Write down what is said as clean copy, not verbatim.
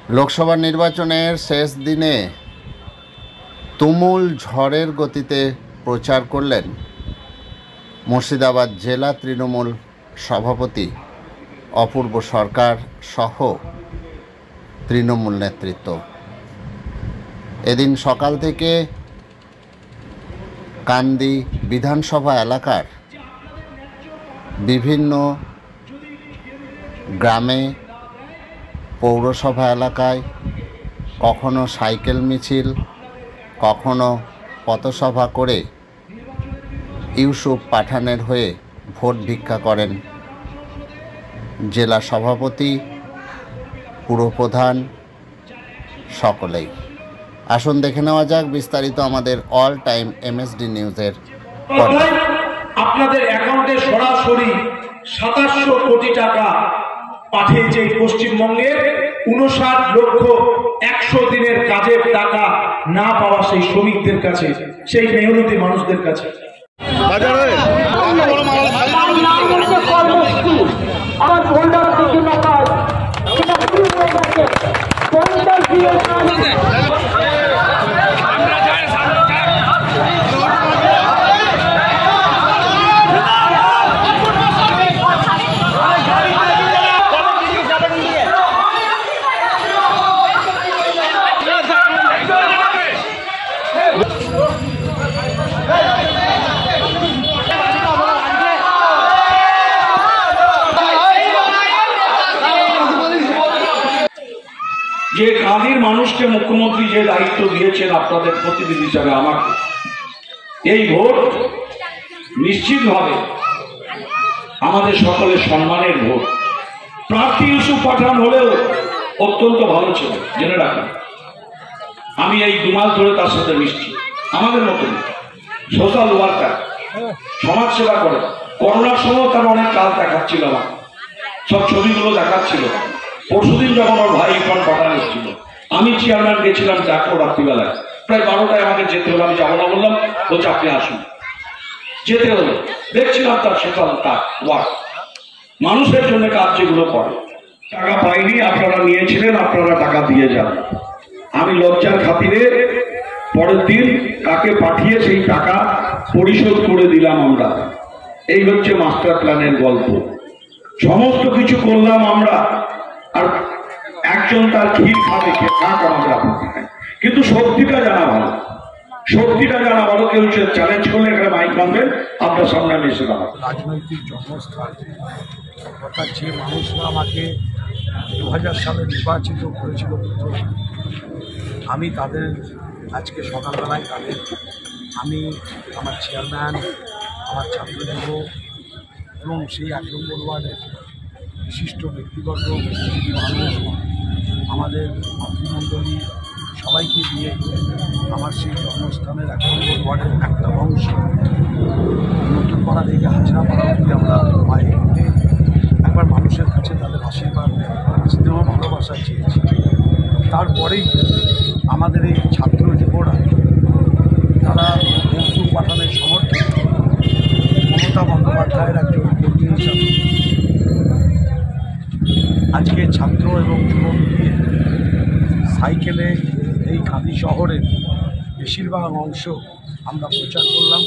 লোকসভা নির্বাচনের শেষ দিনে তুমুল ঝড়ের গতিতে প্রচার করলেন মুর্শিদাবাদ জেলা তৃণমূল সভাপতি অপূর্ব সরকার সহ তৃণমূল নেতৃত্ব। এদিন সকাল থেকে কান্দি বিধানসভা এলাকার বিভিন্ন গ্রামে, পৌরসভা এলাকায় কখনো সাইকেল মিছিল, কখনো পথসভা করে ইউসুফ পাঠানের হয়ে ভোট ভিক্ষা করেন জেলা সভাপতি, পুরপ্রধান সকলেই। আসুন দেখে নেওয়া যাক বিস্তারিত আমাদের অল টাইম এমএসডি নিউজের পর্দায়। আপনাদের অ্যাকাউন্টে সরাসরি 2700 কোটি টাকা পাঠিয়েছে পশ্চিমবঙ্গের 59,100,000 দিনের কাজের টাকা না পাওয়া সেই শ্রমিকদের কাছে, সেই মেহনতি মানুষদের কাছে। যে কাঁদির মানুষকে মুখ্যমন্ত্রী যে দায়িত্ব দিয়েছেন আপনাদের প্রতিনিধি হিসাবে আমাকে, এই ভোট নিশ্চিতভাবে আমাদের সকলের সম্মানের ভোট। প্রার্থী ইউসুফ পাঠান হলেও অত্যন্ত ভালো ছিল, জেনে রাখেন। আমি এই 2 মাস ধরে তার সাথে মিশছি। আমাদের মতন সোশ্যাল ওয়ার্কার, সমাজ সেবা করে। করোনার সময় তার অনেক কাজ দেখাচ্ছিল, আমার সব ছবিগুলো দেখাচ্ছিল। পরশুদিন যখন ওর ভাই ইরফান পাঠান এসেছিল, আমি চেয়ারম্যান গেছিলাম ডাক্তার রাত্রিবেলায়, প্রায় 12টায় আমাকে যেতে হলো। আমি যাবো না বললাম, বলছে আপনি আসুন। যেতে হলো, দেখছিলাম তার সোশ্যাল ওয়ার্ক, মানুষের জন্য কাজ যেগুলো করে। টাকা পাইনি, আপনারা নিয়েছিলেন, আপনারা টাকা দিয়ে যান। আমি লজ্জার খাতিরে পরের দিন তাকে পাঠিয়ে সেই টাকা পরিশোধ করে দিলাম আমরা। এই হচ্ছে মাস্টার প্ল্যানের গল্প। সমস্ত কিছু করলাম আমরা, আর একজন তার ক্ষীর খাবে, আমাদের আপত্তি নাই, কিন্তু শক্তিটা জানা ভালো। শক্তিটা জানা ভালো। কেউ চ্যালেঞ্জ করলে এখানে মাইক বাঁধবেন, আপনার সামনে আমি এসে দাঁড়াবো। রাজনৈতিক জন্মস্থান, অর্থাৎ যে মানুষরা আমাকে 2000 সালে নির্বাচিত করেছিল, আমি তাদের আজকে সকালবেলায় আমি আমার চেয়ারম্যান, আমার ছাত্রযুব এবং সেই 1 নম্বর ওয়ার্ডের বিশিষ্ট ব্যক্তিগত মানুষ, আমাদের মাতৃমণ্ডলী সবাইকে দিয়ে আমার সেই জন্মস্থানের 1 নম্বর ওয়ার্ডের একটা অংশ নতুন পাড়া থেকে হাজরাপাড়া অবধি আমরা পায়ে হেঁটে একবার মানুষের কাছে তাদের আশীর্বাদ, স্নেহ, ভালোবাসা চেয়েছি। তারপরেই আমাদের এই ছাত্র যুবরা, তারা ইউসুফ পাঠানের সমর্থক, মমতা বন্দ্যোপাধ্যায়ের একজন কর্মী হিসাবে আজকে ছাত্র এবং যুবক নিয়ে সাইকেলে এই কাঁদি শহরের বেশিরভাগ অংশ আমরা প্রচার করলাম।